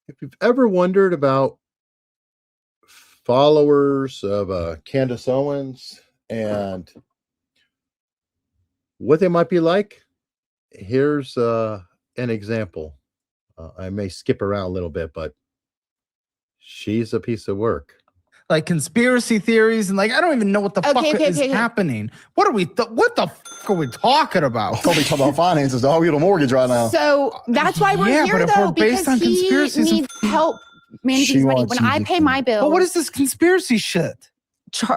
If you've ever wondered about followers of Candace Owens and what they might be like, here's an example. I may skip around a little bit, but she's a piece of work. Like conspiracy theories and like I don't even know what the fuck is happening. What are we? What the fuck are we talking about? Oh, we talking about finances. The whole get a mortgage right now. So that's why we're here, though, because he needs help managing his money. When I pay my bill, but what is this conspiracy shit?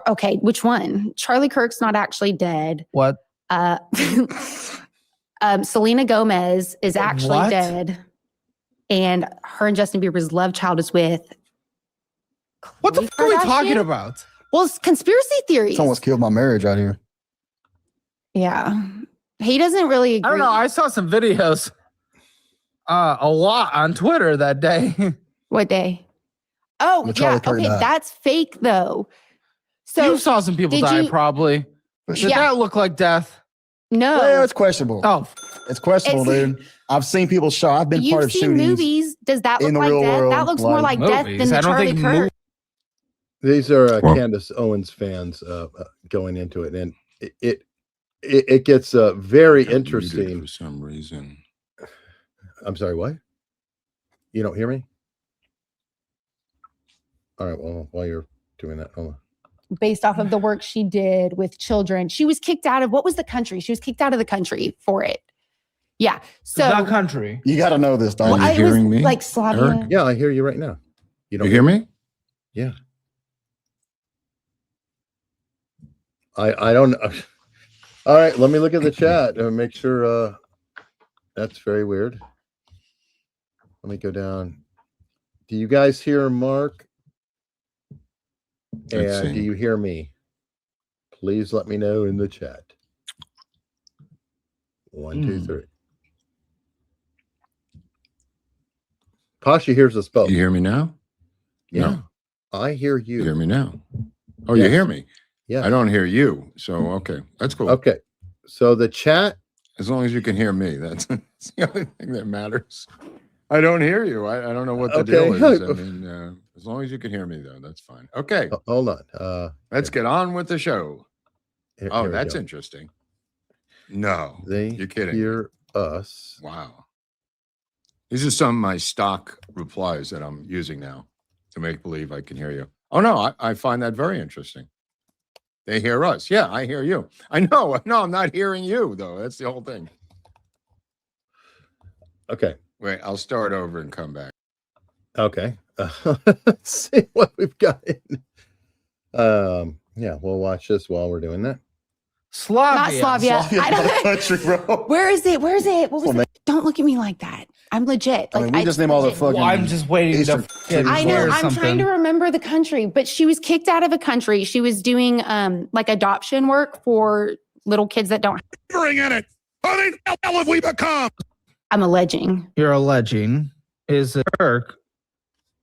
Okay, which one? Charlie Kirk's not actually dead. What? Selena Gomez is actually dead, and her and Justin Bieber's love child is with. What the fuck are we talking about? Well, it's conspiracy theories. Someone's killed my marriage out here. Yeah. He doesn't really agree. I don't know. I saw some videos a lot on Twitter that day. What day? Oh, yeah. Okay, that's fake, though. So you saw some people die, probably. Did that look like death? No. Well, it's questionable. Oh. It's questionable, dude. I've seen people shot. I've been part of shootings. Movies. Does that look like death? That looks more like death than the Charlie Kirk. These are Candace Owens fans going into it, and it gets very interesting for some reason. I'm sorry, what? You don't hear me? All right, well, while you're doing that, hold on. Based off of the work she did with children, she was kicked out of, what was the country? She was kicked out of the country for it. Yeah. So that country. You got to know this, don't you? Are you hearing me? Like Slavia. Yeah, I hear you right now. You hear me? Yeah. I don't know. All right, let me look at the chat and make sure that's very weird. Let me go down. Do you guys hear Mark? And do you hear me? Please let me know in the chat. 1, 2, 3. Pasha hears us both. You hear me now? Yeah. No. I hear you. You hear me now? Oh, yes. You hear me? Yeah. I don't hear you. So, okay. That's cool. Okay. So the chat. As long as you can hear me, that's the only thing that matters. I don't hear you. I don't know what the deal is. I mean, as long as you can hear me, though, that's fine. Okay. Hold on. Let's get on with the show. Here that's interesting. No, you're kidding. Hear us. Wow. These are some of my stock replies that I'm using now to make believe I can hear you. Oh, no, I find that very interesting. They hear us. Yeah, I hear you. I know. No, I'm not hearing you, though. That's the whole thing. Okay. Wait, I'll start over and come back. Okay. Let's see what we've got in. Yeah, we'll watch this while we're doing that. Slavia. Not Slavia. I don't, country, bro. Where is it? Where is it? What was it? Don't look at me like that. I'm legit. Like, we just name all the fucking. Well, I'm just waiting to. I know. I'm trying to remember the country, but she was kicked out of a country. She was doing like adoption work for little kids that don't. Bring in it. How the hell have we become? I'm alleging. You're alleging. Is a Kirk?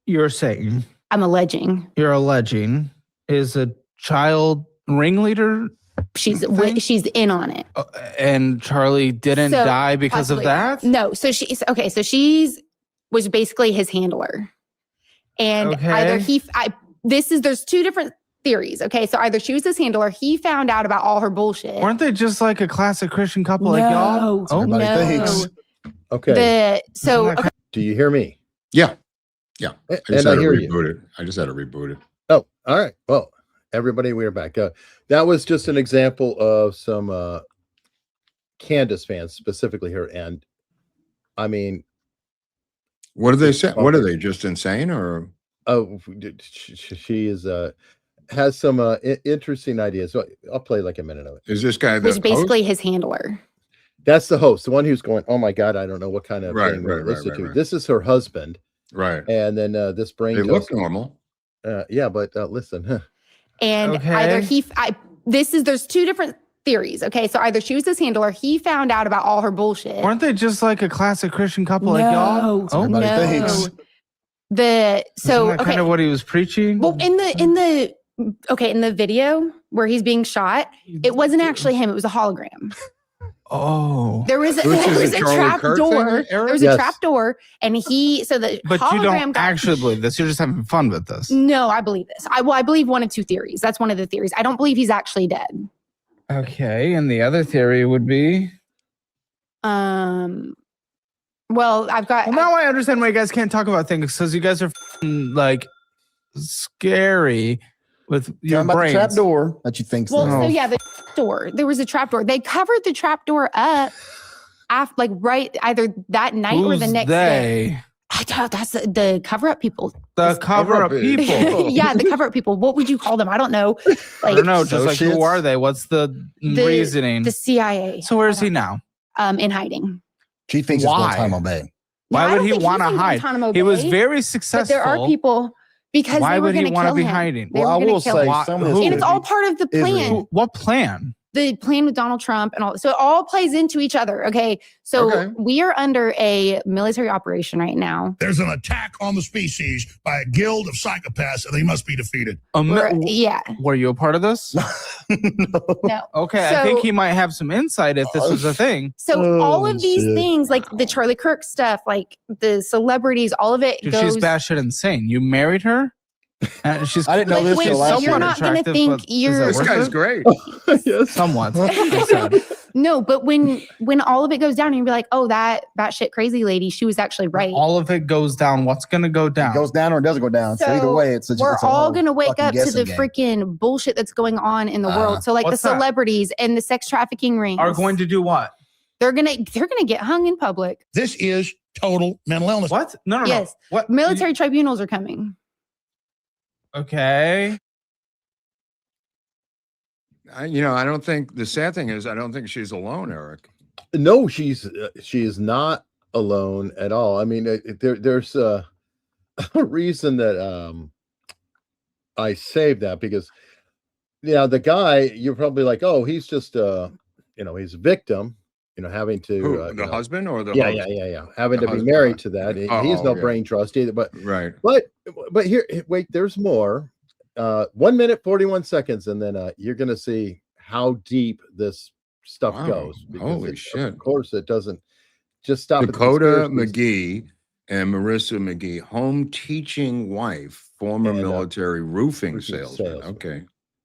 You're saying. I'm alleging. You're alleging. Is a child ringleader. She's in on it. And Charlie didn't die because of that? No. So she's okay. So she's was basically his handler. And either there's two different theories. Okay. So either she was his handler, he found out about all her bullshit. Weren't they just like a classic Christian couple like y'all? Oh, no. Okay. Okay. Do you hear me? Yeah. Yeah. I just had to reboot it. I just had to reboot it. Oh, all right. Well, everybody, we're back. That was just an example of some Candace fans, specifically her. And I mean, what do they say? What are they, just insane or? Oh, she is has some interesting ideas. So I'll play like a minute of it. Is this guy was basically his handler? That's the host, the one who's going, oh my God, I don't know what kind of thing we're listening to. This is her husband. Right. And then this brain. They look normal. Yeah, but listen. And either there's two different theories. Okay. So either she was his handler, he found out about all her bullshit. Weren't they just like a classic Christian couple like y'all? Oh, no. Isn't that kind of what he was preaching? Well, in the video where he's being shot, it wasn't actually him, it was a hologram. Oh. There was a, Which is there was a a Charlie trap Kirk door. thing, There Eric? was a Yes. trap door, and so the But you hologram don't got. actually believe this. You're just having fun with this. No, I believe this. I believe one of two theories. That's one of the theories. I don't believe he's actually dead. Okay, and the other theory would be. Well, I've got. Well, now I understand why you guys can't talk about things because you guys are like scary with your Talking about the brains. trap door that you think. Well, No. so yeah, the door. There was a trap door. They covered the trap door up after, like, right either that night or the Who's next day. they? I don't. That's the cover-up people. The cover-up people. Yeah, the cover-up people. What would you call them? I don't know. I Like don't know. Just like, Associates? who are they? What's the reasoning? the CIA. So where is he now? In hiding. She thinks it's Why? Guantanamo Bay. Why No, I would don't he think he's want to in hide? Guantanamo He was Bay, very But successful. there are people because Why they were would he going to wanna kill be him. hiding? They Well, I were going will to kill say him. some of Who? this And it's all part of the plan. Israel. What plan? The plan with Donald Trump and all. So it all plays into each other. Okay. So Okay. we are under a military operation right now. There's an attack on the species by a guild of psychopaths, and they must be defeated. Yeah. Were you a part of this? No. Okay, I So- think he might have some insight if this was a thing. So Oh, all of these shit. things, like the Charlie Kirk stuff, like the celebrities, all of it Dude, goes. she's batshit insane. You married her? She's I didn't know Like, this wait, till so last you're year. not gonna attractive, think but is you're- that This worth guy's it? great. Yes. Somewhat. I said. No, but when all of it goes down, and you'll be like, oh, that batshit crazy lady, she was actually right. All of it goes down. What's going to go down? It goes down or it doesn't go down. So, either So way, it's a We're it's a all whole gonna wake fucking up to the guessing game. freaking bullshit that's going on in the world. So like the What's that? celebrities and the sex trafficking rings Are going to do what? they're gonna get hung in public. This is total mental illness. What? No. Yes. What? Military tribunals are coming. Okay. I don't think the sad thing is I don't think she's alone, Eric. No, she is not alone at all. I mean, there's a reason that I saved that because the guy, you're probably like, oh, he's just he's a victim, having to Who, the husband or the yeah, host? having The to be husband, married right. to that. Oh, He's no yeah. brain trust either. But Right. here, wait, there's more. 1 minute 41 seconds, and then you're gonna see how deep this stuff Wow. goes. Holy shit. Of course, it doesn't just stop at the Dakota conspiracies. McGee and Marissa McGee, home teaching wife, former And, military roofing roofing salesman. salesman. Okay.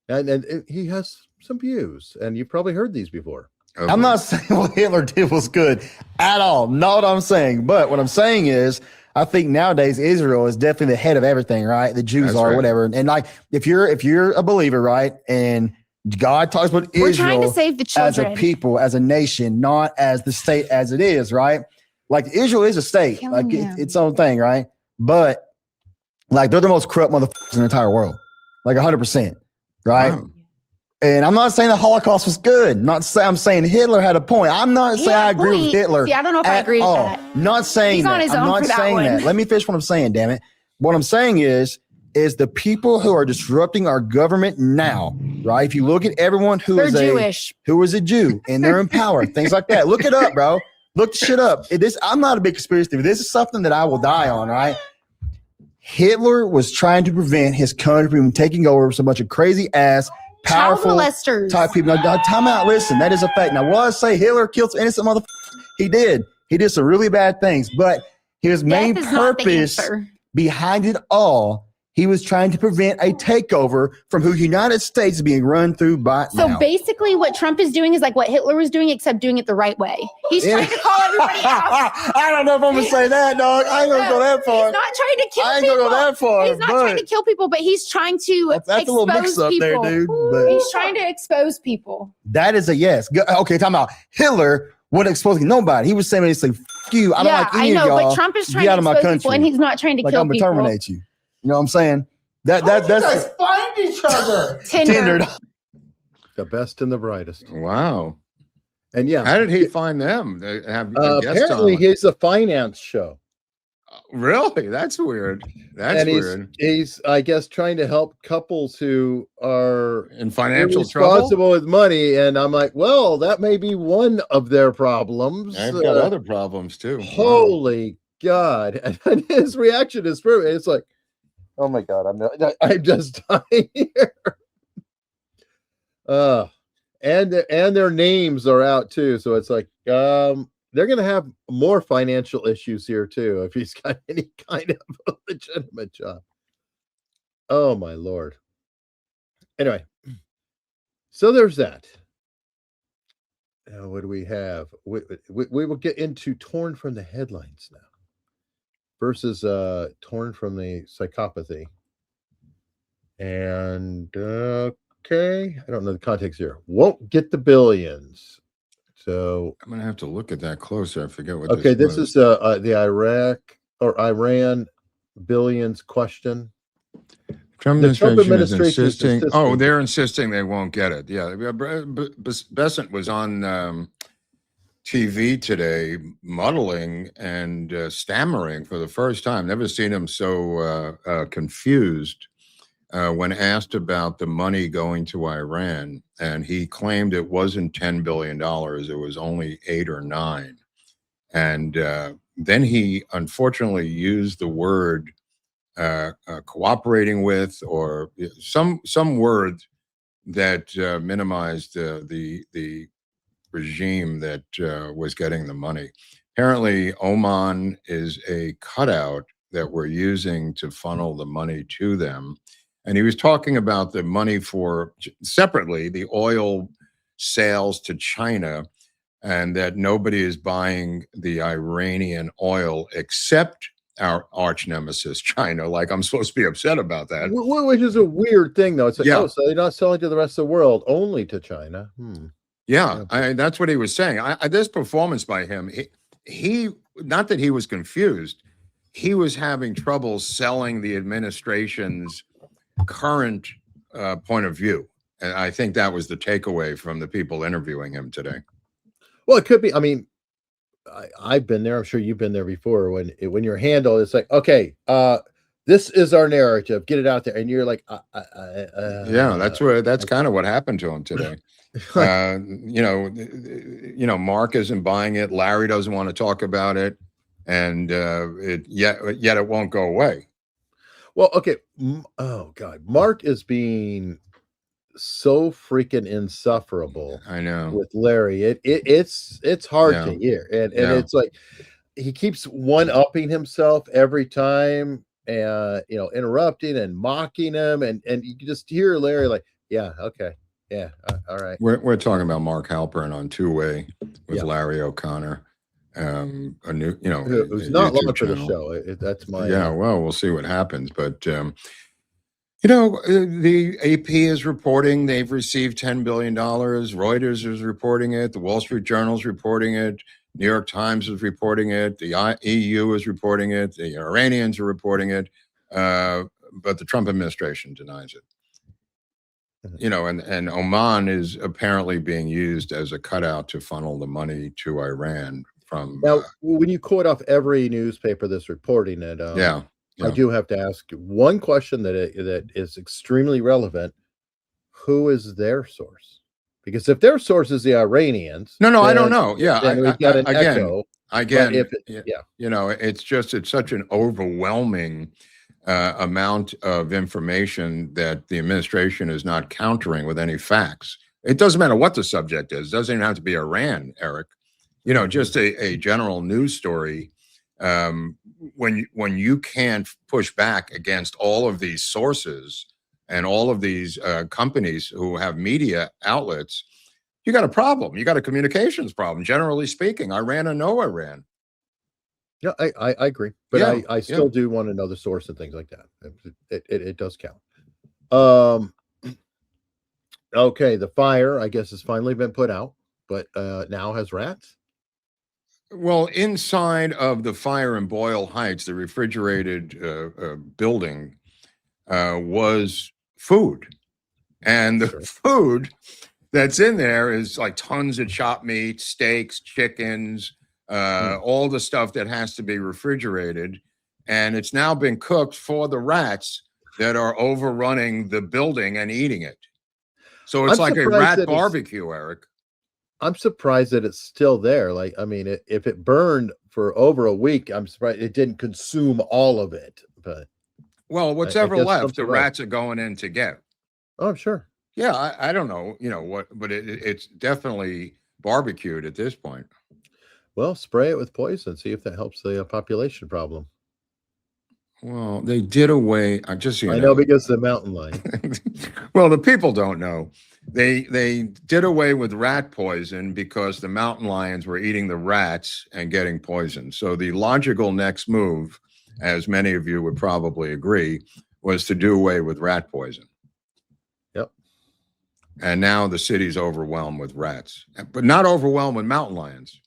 And he has some views, and you've probably heard these before. Okay. I'm not saying what Hitler did was good at all. Not what I'm saying. But what I'm saying is, I think nowadays Israel is definitely the head of everything, right? The Jews That's are, right. whatever. And like, if you're a believer, right, and God talks about We're trying to Israel save the as a children. people, as a nation, not as the state as it is, right? Like Israel is a state, Killing like them. it's its own thing, right? But like they're the most corrupt motherfuckers in the entire world, like 100%, right? Wow. And I'm not saying the Holocaust was good. I'm saying Hitler had a point. I'm not He saying had I a agree with point. Hitler. See, I don't know if I at agree with all. that. Not saying He's on that. his I'm own not for that saying one. that. Let me finish what I'm saying, damn it. What I'm saying is the people who are disrupting our government now, right? If you look at everyone who They're is Jewish. who is a Jew and they're in power, things like that. Look it up, bro. Look the shit up. I'm not a big conspiracy theory. This is something that I will die on, right? Hitler was trying to prevent his country from taking over so much of crazy ass, Child powerful molesters. type people. Now, time out. Listen, that is a fact. Now, what I say, Hitler killed some innocent motherfuckers. He did. He did some really bad things, but his main Death is not the purpose answer. behind it all, he was trying to prevent a takeover from who the United States is being run through by So now. basically, what Trump is doing is like what Hitler was doing, except doing it the right way. He's Yeah. trying to call everybody out. I don't know if I'm gonna say that, dog. I ain't gonna go that far. He's not trying to kill I ain't people. gonna go that far. He's not but trying to kill people, but he's trying to that's a little expose mix up people. there, dude. But He's trying to expose people. that is a yes. Okay, time out. Hitler wasn't exposing nobody. He was saying basically, "F you. I don't like any I know, of y'all. but Trump is trying Get to out of my expose people, country. and he's not trying to Like kill I'm gonna people. terminate you." You know what I'm saying? That's find each other. Tinder. The best and the brightest. Wow. And yeah, How did he find them? They have a guest apparently on. he's a finance show. Really? That's weird. That's And weird. he's, I guess, trying to help couples who are In financial trouble? responsible with money. And I'm like, well, that may be one of their problems. I've got other problems too. Wow. Holy God. And his reaction is true. It's like, oh my God, I'm just dying here. and their names are out too. So it's like they're going to have more financial issues here too if he's got any kind of a legitimate job. Oh my Lord. Anyway, so there's that. Now, what do we have? We will get into torn from the headlines now versus torn from the psychopathy. And okay, I don't know the context here. Won't get the billions. So I'm gonna have to look at that closer. I forget what. Okay, this is the Iraq or Iran billions question. Trump administration is insisting. Oh, they're they're insisting they won't get it. Yeah, Besant was on TV today, muddling and stammering for the first time. Never seen him so confused when asked about the money going to Iran, and he claimed it wasn't $10 billion; it was only 8 or 9. And then he unfortunately used the word cooperating with, or some word that minimized the regime that was getting the money. Apparently, Oman is a cutout that we're using to funnel the money to them. And he was talking about the money for, separately, the oil sales to China, and that nobody is buying the Iranian oil except our arch nemesis, China. Like, I'm supposed to be upset about that. Which is a weird thing, though. It's like, oh, so they're not selling to the rest of the world, only to China. Yeah, that's what he was saying. This performance by him, he not that he was confused, he was having trouble selling the administration's current point of view. And I think that was the takeaway from the people interviewing him today. Well, it could be. I mean, I've been there. I'm sure you've been there before. When you're handled, it's like, okay, this is our narrative. Get it out there, and you're like, yeah, that's kind of what happened to him today. Mark isn't buying it. Larry doesn't want to talk about it, and yet it won't go away. Well, okay. Oh God, Mark is being so freaking insufferable. I know, with Larry. It's hard to hear, and it's like he keeps one-upping himself every time, interrupting and mocking him, and you can just hear Larry like, yeah, okay, yeah, all right. We're talking about Mark Halperin on Two-Way with Larry O'Connor. A new, who's not long for the show. That's my well, we'll see what happens, but the AP is reporting they've received $10 billion. Reuters is reporting it. The Wall Street Journal is reporting it. New York Times is reporting it. The EU is reporting it. The Iranians are reporting it. But the Trump administration denies it. And Oman is apparently being used as a cutout to funnel the money to Iran from. Now, when you quote off every newspaper that's reporting it, I do have to ask one question that is extremely relevant. Who is their source? Because if their source is the Iranians, no, I don't know. Yeah, we've got an echo. Again, it's such an overwhelming amount of information that the administration is not countering with any facts. It doesn't matter what the subject is. It doesn't even have to be Iran, Eric. Just a general news story. When you can't push back against all of these sources and all of these companies who have media outlets, you got a problem. You got a communications problem, generally speaking, Iran or no Iran. Yeah, I agree, but I still do want to know the source and things like that. It does count. Okay, the fire, I guess, has finally been put out, but now has rats. Well, inside of the fire in Boyle Heights, the refrigerated building was food. And the food that's in there is like tons of chopped meat, steaks, chickens, all the stuff that has to be refrigerated. And it's now been cooked for the rats that are overrunning the building and eating it. So it's like a rat barbecue, Eric. I'm surprised that it's still there. Like, I mean, if it burned for over a week, I'm surprised it didn't consume all of it. But whatever left, the rats are going in to get. Oh, sure. Yeah, I don't know, what, but it's definitely barbecued at this point. Well, spray it with poison. See if that helps the population problem. Well, they did away. I know because the mountain lion. Well, the people don't know. They did away with rat poison because the mountain lions were eating the rats and getting poisoned. So the logical next move, as many of you would probably agree, was to do away with rat poison. Yep. And now the city's overwhelmed with rats, but not overwhelmed with mountain lions.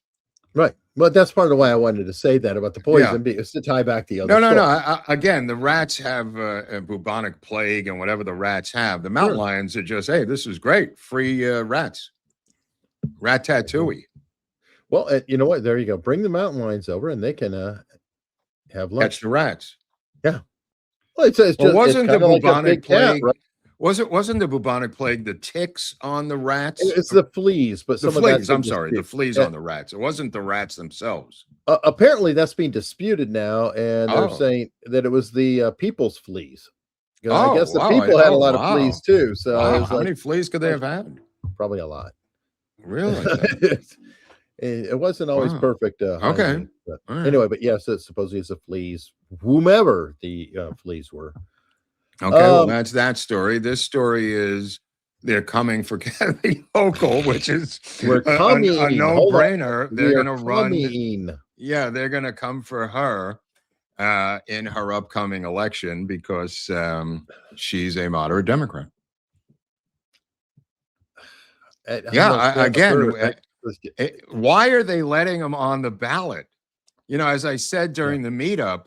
Right. Well, that's part of why I wanted to say that about the poison, because to tie back the other. No. Again, the rats have a bubonic plague and whatever the rats have. The mountain lions are just, hey, this is great, free rats, ratatouille. Well, you know what? There you go. Bring the mountain lions over, and they can have lunch. Catch the rats. Yeah. Well, it's just wasn't the bubonic plague? Cat, right? Wasn't the bubonic plague the ticks on the rats? It's the fleas, but the some fleas. of that's I'm sorry, the fleas on the rats. It wasn't the rats themselves. Apparently, that's being disputed now, and they're saying that it was the people's fleas. I guess the people had a lot of fleas too. So how many fleas could they have had? Probably a lot. Really? It wasn't always perfect. Okay. But anyway, but yes, it's supposedly it's the fleas, whomever the fleas were. Okay, well, that's that story. This story is they're coming for Kathy Hochul, which is a no-brainer. They're going to run. Yeah, they're going to come for her in her upcoming election because she's a moderate Democrat. Why are they letting them on the ballot? As I said during the meetup,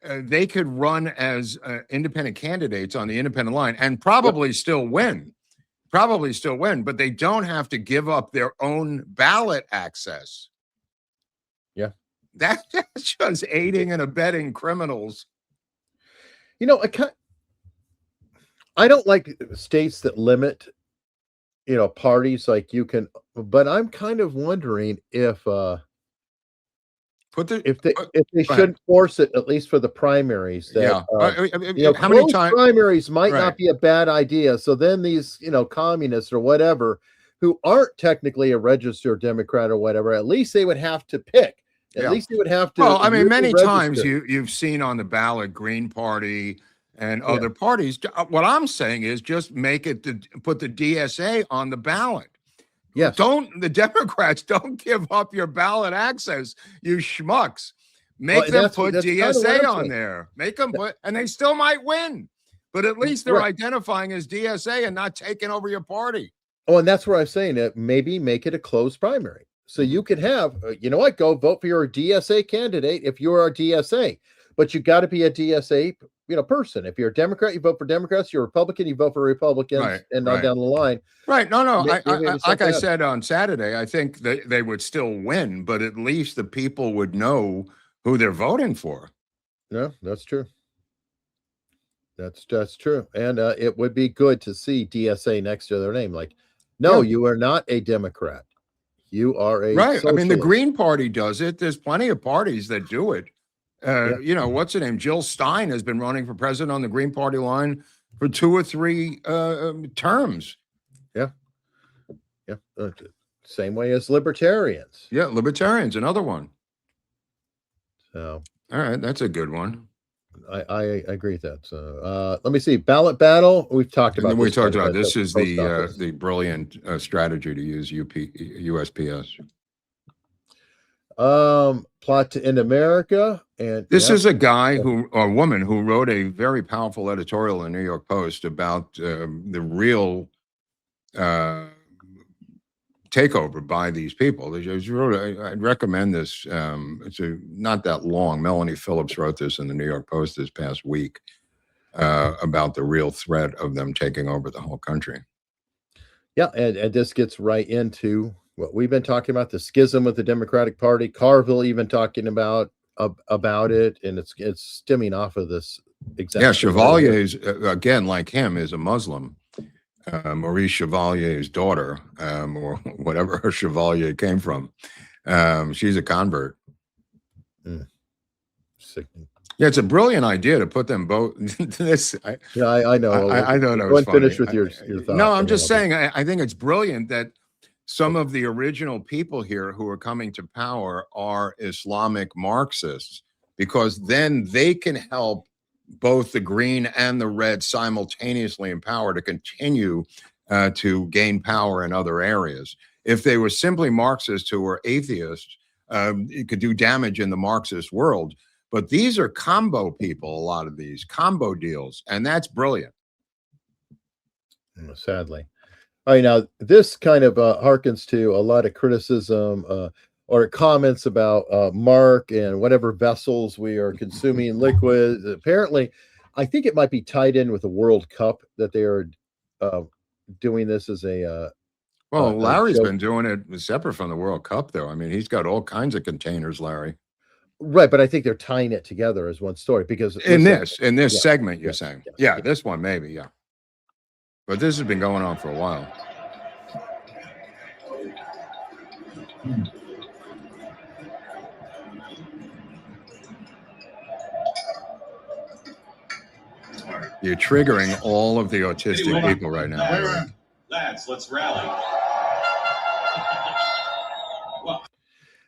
they could run as independent candidates on the independent line and probably still win. But they don't have to give up their own ballot access. Yeah. That's just aiding and abetting criminals. I don't like states that limit, parties like you can, but I'm kind of wondering if they shouldn't force it, at least for the primaries. How many times primaries might not be a bad idea. So then these, communists or whatever, who aren't technically a registered Democrat or whatever, at least they would have to pick. At least they would have to. Well, many times you've seen on the ballot Green Party and other parties. What I'm saying is just put the DSA on the ballot. Yes. The Democrats don't give up your ballot access, you schmucks. Make them put DSA on there. Make them put, and they still might win. But at least they're identifying as DSA and not taking over your party. Oh, and that's where I'm saying that maybe make it a closed primary. So you could have, go vote for your DSA candidate if you're a DSA. But you got to be a DSA person. If you're a Democrat, you vote for Democrats. You're a Republican, you vote for Republicans, and on down the line. Right. No. Like I said on Saturday, I think they would still win, but at least the people would know who they're voting for. No, that's true. That's true. And it would be good to see DSA next to their name. Like, no, you are not a Democrat. You are a socialist. The Green Party does it. There's plenty of parties that do it. What's her name? Jill Stein has been running for president on the Green Party line for 2 or 3 terms. Yeah. Same way as libertarians. Yeah, libertarians, another one. So, all right, that's a good one. I agree with that. So, let me see. Ballot battle. We've talked about. We talked about this. Is the brilliant strategy to use USPS. Plot to end America. And this is a woman who wrote a very powerful editorial in the New York Post about the real takeover by these people. I'd recommend this. It's not that long. Melanie Phillips wrote this in the New York Post this past week about the real threat of them taking over the whole country. Yeah, and this gets right into what we've been talking about, the schism with the Democratic Party. Carville even talking about it, and it's stemming off of this. Yeah, Chevalier's again, like him, is a Muslim. Maurice Chevalier's daughter, or whatever her Chevalier came from, she's a convert. Sickening. Yeah, it's a brilliant idea to put them both. I know. I don't know. Go and finish with your thoughts. No, I'm just saying. I think it's brilliant that some of the original people here who are coming to power are Islamic Marxists, because then they can help both the green and the red simultaneously in power to continue to gain power in other areas. If they were simply Marxists who were atheists, it could do damage in the Marxist world. But these are combo people, a lot of these combo deals, and that's brilliant. Sadly. All right, now this kind of harkens to a lot of criticism or comments about Mark and whatever vessels we are consuming liquid. Apparently, I think it might be tied in with the World Cup that they are doing this as a well, Larry's been doing it separate from the World Cup, though. I mean, he's got all kinds of containers, Larry. Right, but I think they're tying it together as one story because in this segment, you're saying, yeah, this one maybe, yeah. But this has been going on for a while. You're triggering all of the autistic people right now. Lads, let's rally.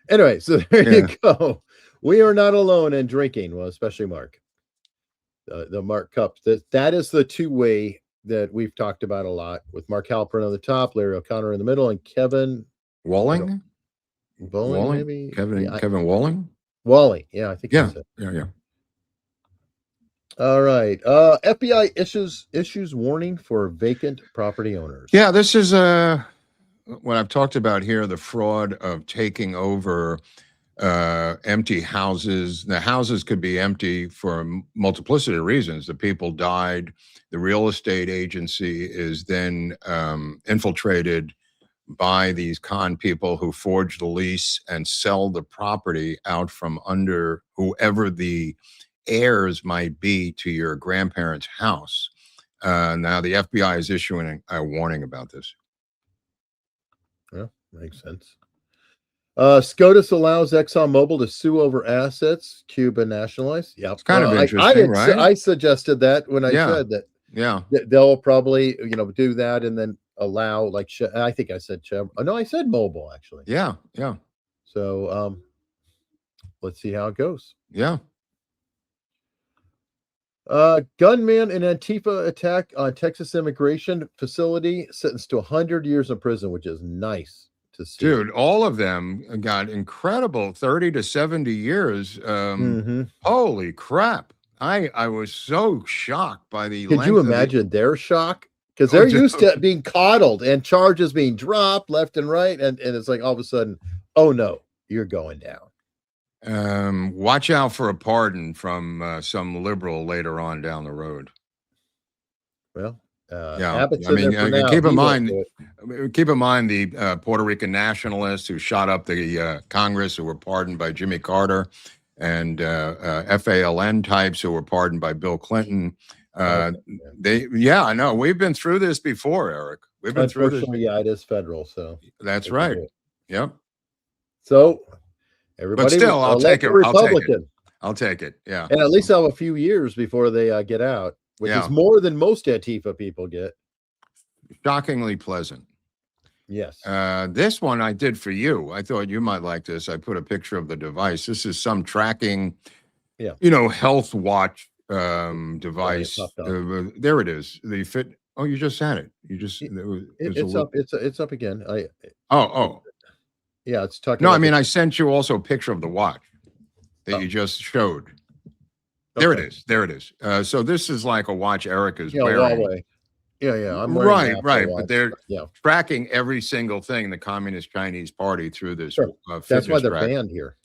Anyway, so there you go. We are not alone in drinking. Well, especially Mark. The Mark Cup. That is the two-way that we've talked about a lot, with Mark Halperin on the top, Larry O'Connor in the middle, and Kevin Walling. Walling, maybe Kevin Walling. Walling, yeah, I think. Yeah. All right. FBI issues warning for vacant property owners. Yeah, this is what I've talked about here, the fraud of taking over empty houses. The houses could be empty for a multiplicity of reasons. The people died. The real estate agency is then infiltrated by these con people who forge the lease and sell the property out from under whoever the heirs might be to your grandparents' house. Now the FBI is issuing a warning about this. Yeah, makes sense. SCOTUS allows ExxonMobil to sue over assets Cuba nationalized. Yeah, it's kind of interesting, right? I suggested that when I said that. Yeah, they'll probably do that and then allow I think I said Chevron. Oh, no, I said Mobil actually. Yeah. So let's see how it goes. Yeah. Gunman in Antifa attack on Texas immigration facility sentenced to 100 years in prison, which is nice to see. Dude, all of them got incredible 30 to 70 years. Holy crap. I was so shocked by the Could you imagine their shock? Because they're used to being coddled and charges being dropped left and right. And it's like all of a sudden, oh no, you're going down. Watch out for a pardon from some liberal later on down the road. Well, yeah, I mean, keep in mind the Puerto Rican nationalists who shot up the Congress, who were pardoned by Jimmy Carter, and FALN types who were pardoned by Bill Clinton. I know. We've been through this before, Eric. We've been through this. Yeah, it is federal, so that's right. Yep. So everybody, but still, I'll take it. Republican. I'll take it. Yeah. And at least I'll have a few years before they get out, which is more than most Antifa people get. Shockingly pleasant. Yes. This one I did for you. I thought you might like this. I put a picture of the device. This is some tracking, health watch device. There it is. The fit. Oh, you just had it. You just it's up. It's up again. Yeah, it's talking. No, I mean I sent you also a picture of the watch that you just showed. There it is. There it is. So this is like a watch Eric is wearing. Huawei. Yeah. I'm right. But they're tracking every single thing the Communist Chinese Party through this. That's why they're banned here.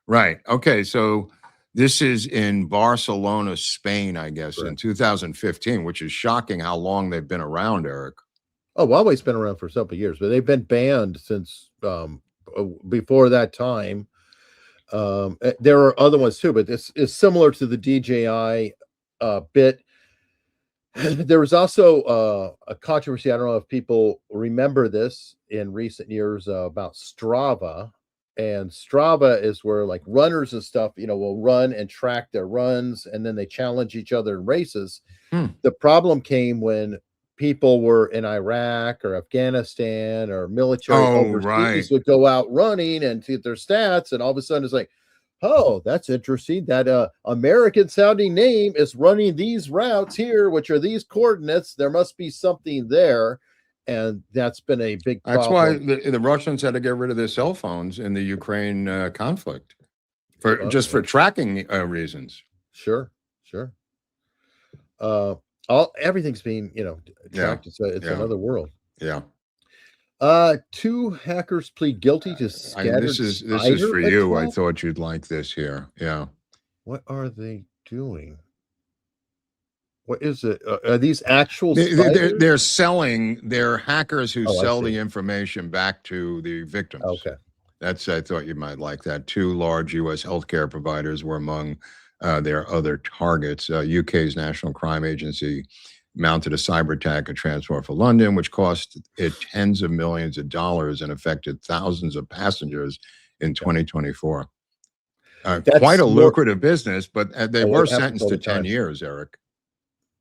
Right. Okay. So this is in Barcelona, Spain, I guess, in 2015, which is shocking how long they've been around, Eric. Oh, Huawei's been around for several years, but they've been banned since before that time. There are other ones too, but this is similar to the DJI bit. There was also a controversy. I don't know if people remember this in recent years about Strava and Strava is where like runners and stuff, will run and track their runs, and then they challenge each other in races. The problem came when people were in Iraq or Afghanistan or military overseas would go out running and see their stats, and all of a sudden it's like, oh, that's interesting. That American sounding name is running these routes here, which are these coordinates. There must be something there. And that's been a big problem. That's why the Russians had to get rid of their cell phones in the Ukraine conflict for tracking reasons. Sure. Everything's being, tracked. It's another world. Yeah. 2 hackers plead guilty to scattered this is for you. I thought you'd like this here. Yeah. What are they doing? What is it? Are these actual? They're selling. They're hackers who sell the information back to the victims. Okay. I thought you might like that. 2 large U.S. healthcare providers were among their other targets. UK's National Crime Agency mounted a cyber attack at Transport for London, which cost it tens of millions of dollars and affected thousands of passengers in 2024. Quite a lucrative business, but they were sentenced to 10 years, Eric.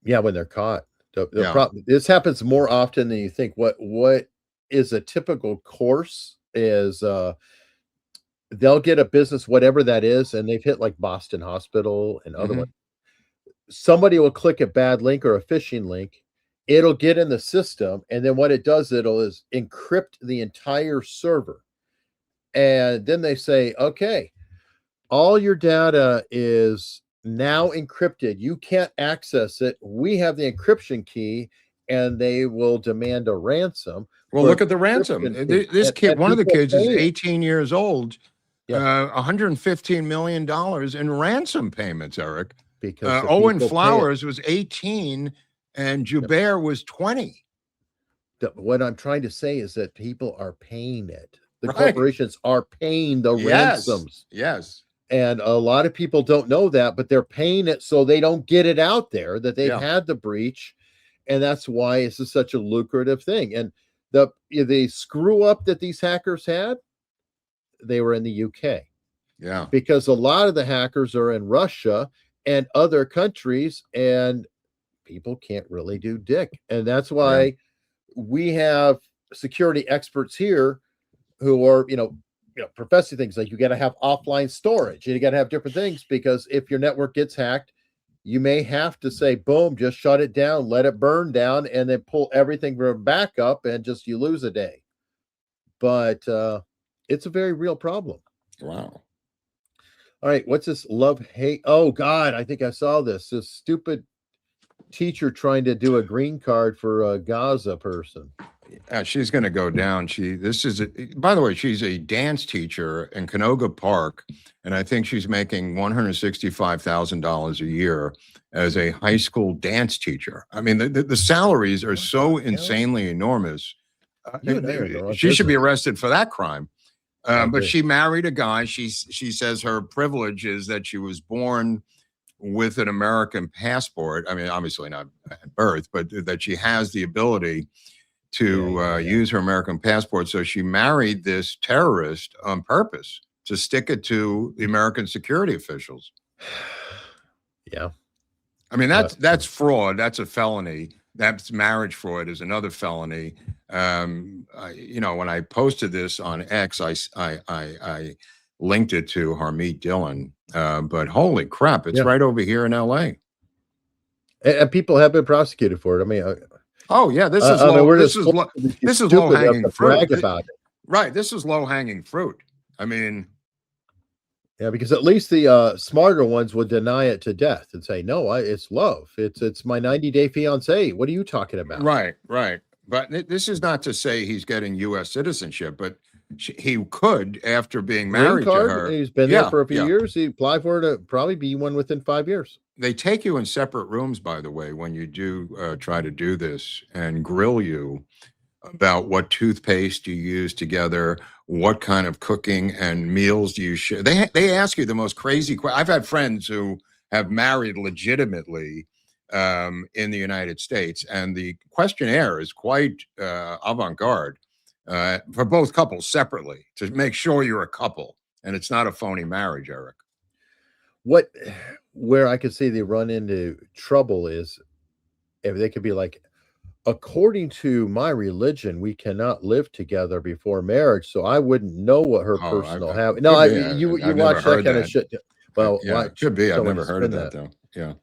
Yeah, when they're caught. The problem, this happens more often than you think. What is a typical course is they'll get a business, whatever that is, and they've hit like Boston Hospital and other ones. Somebody will click a bad link or a phishing link. It'll get in the system, and then what it does, is encrypt the entire server. And then they say, okay, all your data is now encrypted. You can't access it. We have the encryption key, and they will demand a ransom. Well, look at the ransom. This kid, one of the kids is 18 years old. $115 million in ransom payments, Eric. Because Owen Flowers was 18 and Joubert was 20. What I'm trying to say is that people are paying it. The corporations are paying the ransoms. Yes. And a lot of people don't know that, but they're paying it so they don't get it out there that they've had the breach. And that's why this is such a lucrative thing. And the screw up that these hackers had, they were in the UK. Yeah. Because a lot of the hackers are in Russia and other countries, and people can't really do dick. And that's why we have security experts here who are, professing things like you got to have offline storage and you got to have different things, because if your network gets hacked, you may have to say, boom, just shut it down, let it burn down, and then pull everything from backup, and just you lose a day. But it's a very real problem. Wow. All right, what's this love-hate? Oh, God, I think I saw this. This stupid teacher trying to do a green card for a Gaza person. She's going to go down. By the way, she's a dance teacher in Canoga Park, and I think she's making $165,000 a year as a high school dance teacher. I mean, the salaries are so insanely enormous. She should be arrested for that crime. But she married a guy. She says her privilege is that she was born with an American passport. I mean, obviously not at birth, but that she has the ability to use her American passport. So she married this terrorist on purpose to stick it to the American security officials. Yeah. I mean, that's fraud. That's a felony. That's marriage fraud is another felony. When I posted this on X, I linked it to Harmeet Dillon. But holy crap, it's right over here in LA. And people have been prosecuted for it. I mean, this is low hanging fruit. About it. Right. This is low hanging fruit. I mean, yeah, because at least the smarter ones would deny it to death and say, no, it's love. It's my 90-day fiance. What are you talking about? Right. But this is not to say he's getting U.S. citizenship, but he could, after being married to her. He's been there for a few years. He applied for it to probably be one within 5 years. They take you in separate rooms, by the way, when you do try to do this, and grill you about what toothpaste you use together, what kind of cooking and meals do you share. They ask you the most crazy questions. I've had friends who have married legitimately in the United States, and the questionnaire is quite avant-garde. for both couples separately to make sure you're a couple and it's not a phony marriage, Eric. Where I could see they run into trouble is if they could be like, according to my religion, we cannot live together before marriage, so I wouldn't know what her personal habit. No, you watch that kind of shit. Well, yeah, it could be. I've never heard of that though. Yeah.